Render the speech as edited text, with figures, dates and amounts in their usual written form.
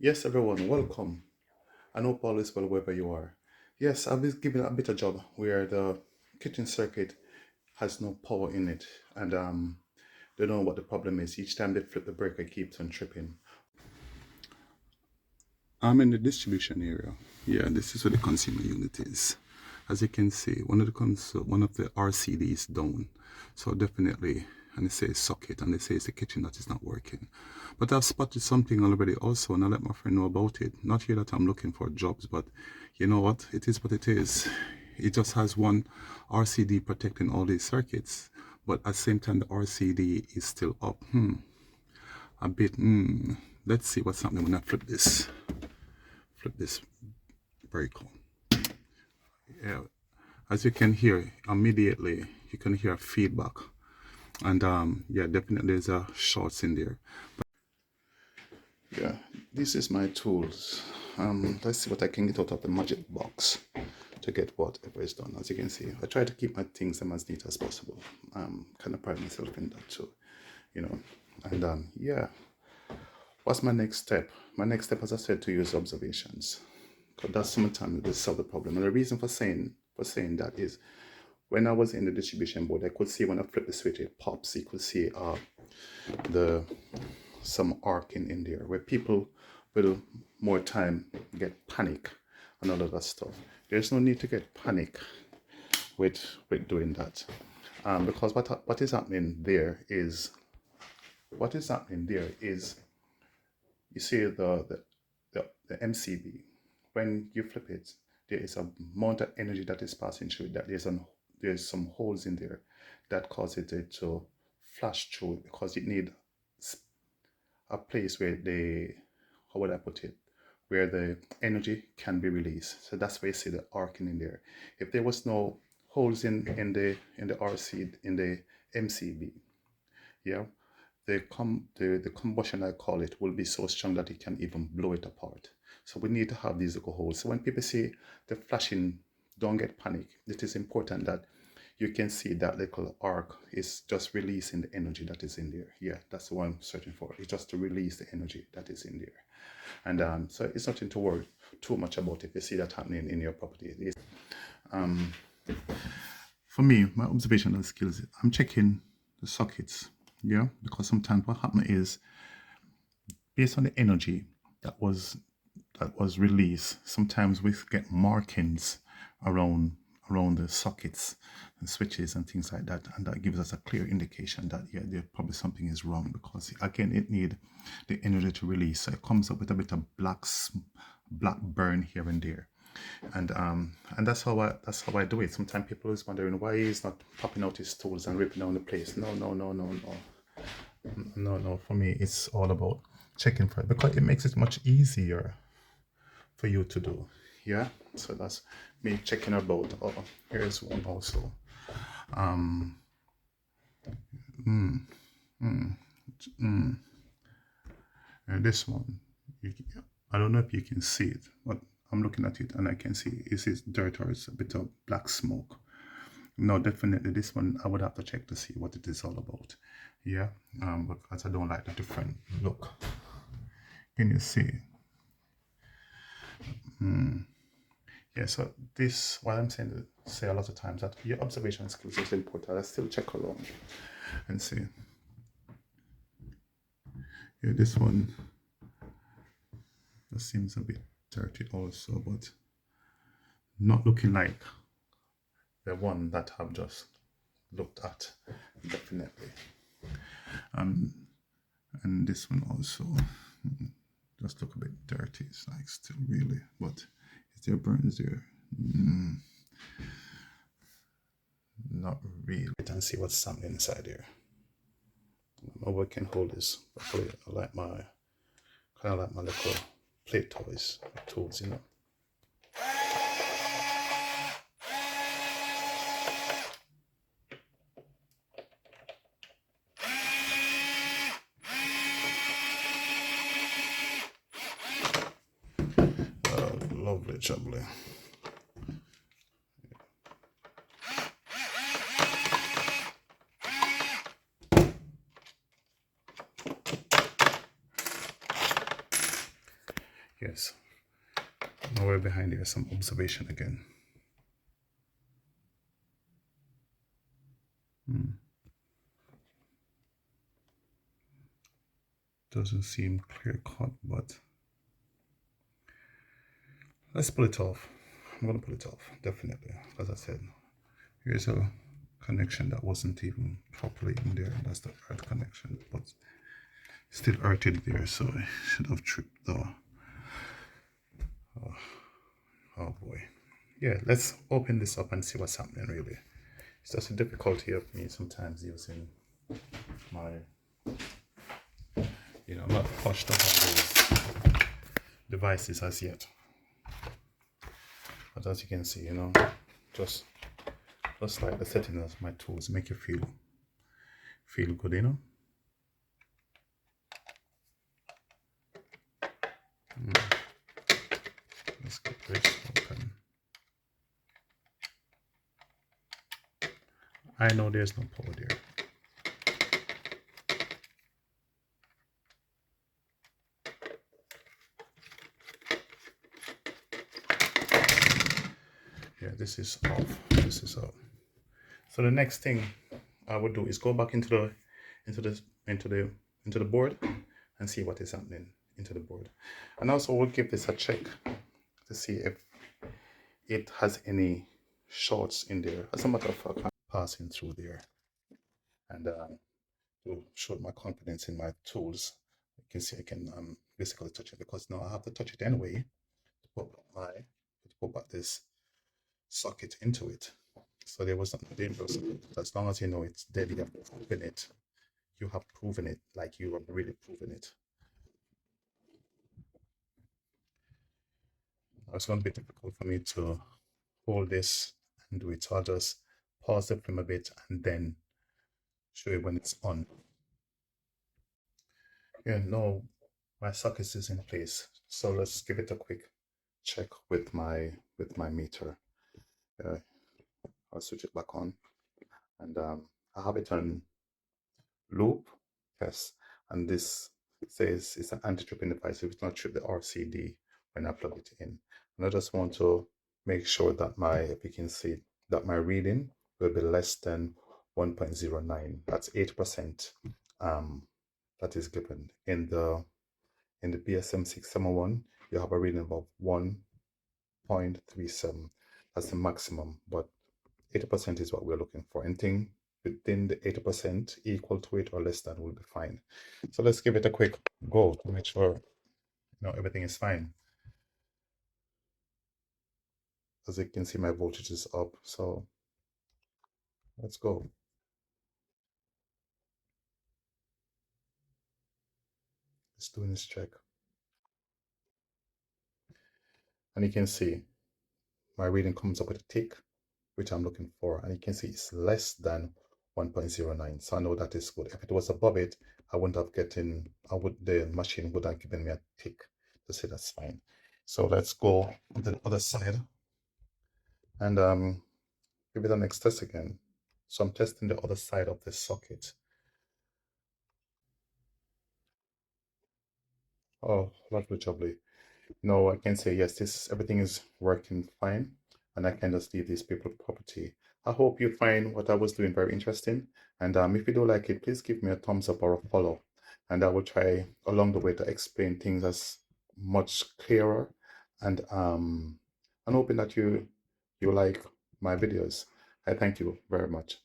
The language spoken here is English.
Yes, everyone, welcome. I hope all is well wherever you are. Yes, I've been given a bit of job where the kitchen circuit has no power in it, and they don't know what the problem is. Each time they flip the breaker, it keeps on tripping. I'm in the distribution area. Yeah, this is where the consumer unit is. As you can see, one of the RCD is down. So definitely, and it says socket, and it says the kitchen that is not working. But I've spotted something already also, and I let my friend know about it. Not here that I'm looking for jobs, but you know what? It is what it is. It just has one RCD protecting all these circuits, but at the same time, the RCD is still up. A bit. Let's see what's happening when I flip this. Flip this. Very cool. Yeah, as you can hear immediately, you can hear feedback, and yeah, definitely there's a shorts in there. Yeah, this is my tools. Let's see what I can get out of the magic box to get whatever is done. As you can see, I try to keep my things as neat as possible. Kind of pride myself in that too, you know. And yeah, what's my next step? My next step, as I said to you, is observations. Because that's sometimes they solve the problem. And the reason for saying that is when I was in the distribution board, I could see when I flip the switch, it pops. You could see the some arcing in there where people will more time get panic and all of that stuff. There's no need to get panic with doing that, because what is happening there is you see the MCB. When you flip it, there is a amount of energy that is passing through it, that there's some holes in there that causes it to flash through, because it need a place where how would I put it, where the energy can be released. So that's why you see the arcing in there. If there was no holes in the RC in the MCB, yeah, the combustion, I call it, will be so strong that it can even blow it apart. So we need to have these little holes. So when people say the flashing, don't get panic. It is important that you can see that little arc is just releasing the energy that is in there. Yeah, that's the one I'm searching for. It's just to release the energy that is in there. And so it's nothing to worry too much about if you see that happening in your property. For me, my observational skills, I'm checking the sockets. Yeah, because sometimes what happens is, based on the energy that was released, sometimes we get markings around the sockets and switches and things like that, and that gives us a clear indication that yeah, there probably something is wrong, because again, it need the energy to release, so it comes up with a bit of black burn here and there. And that's how I do it. Sometimes people is wondering why he's not popping out his tools and ripping down the place. No. For me, it's all about checking for it, because it makes it much easier for you to do. Yeah. So that's me checking about. Oh, here's one also. And this one, I don't know if you can see it, but I'm looking at it and I can see is it dirt or it's a bit of black smoke. No, definitely this one I would have to check to see what it is all about. Yeah, because I don't like the different look. Can you see? Yeah, so this, what I'm saying, say a lot of times, that your observation skills is important. I still check around and see. Yeah, this one, that seems a bit dirty also, but not looking like the one that I've just looked at, definitely. And this one also just look a bit dirty. It's like still really, but is there burns there? Not really. And see what's something inside here. Maybe I can hold this. I like my kind of like my little plate toys, tools, you know. Lovely, jubbly. Yes. Now we're behind here, some observation again. Doesn't seem clear cut, but let's pull it off. I'm gonna pull it off, definitely. As I said, here's a connection that wasn't even properly in there. That's the earth connection, but still earthed there, so I should have tripped the. Oh boy. Yeah, let's open this up and see what's happening really. It's just a difficulty of me sometimes using my, I'm not pushed up on those devices as yet. But as you can see, just like the settings of my tools make you feel good, Let's get this open. I know there's no power there. Yeah, this is off. This is off. So the next thing I would do is go back into the board and see what is happening into the board. And also we'll give this a check to see if it has any shorts in there. As a matter of fact, I'm passing through there. And to show my confidence in my tools, you can see I can basically touch it, because now I have to touch it anyway to put back this socket into it. So there was nothing dangerous. As long as you know it's dead, you have proven it. You have proven it, like you have really proven it. It's going to be difficult for me to hold this and do it. So I'll just pause the film a bit and then show you when it's on. Yeah, no, my socket is in place. So let's give it a quick check with my meter. I'll switch it back on, and I have it on loop. Yes, and this says it's an anti-tripping device. It will not trip the RCD when I plug it in. And I just want to make sure that if you can see that my reading will be less than 1.09. That's 8%. That is given in the BSM 671. You have a reading of 1.37. That's the maximum, but 80% is what we're looking for. Anything within the 80% equal to it or less than will be fine. So let's give it a quick go to make sure everything is fine. As you can see, my voltage is up, so let's go. Let's do this check. And you can see my reading comes up with a tick, which I'm looking for, and you can see it's less than 1.09. So I know that is good. If it was above it, the machine would have given me a tick to say that's fine. So let's go to the other side and give it the next test again. So I'm testing the other side of the socket. Oh, lovely jubbly. No, I can say yes, everything is working fine, and I can just leave this paper property. I hope you find what I was doing very interesting, and if you do like it, please give me a thumbs up or a follow, and I will try along the way to explain things as much clearer, and I'm hoping that you like my videos. I thank you very much.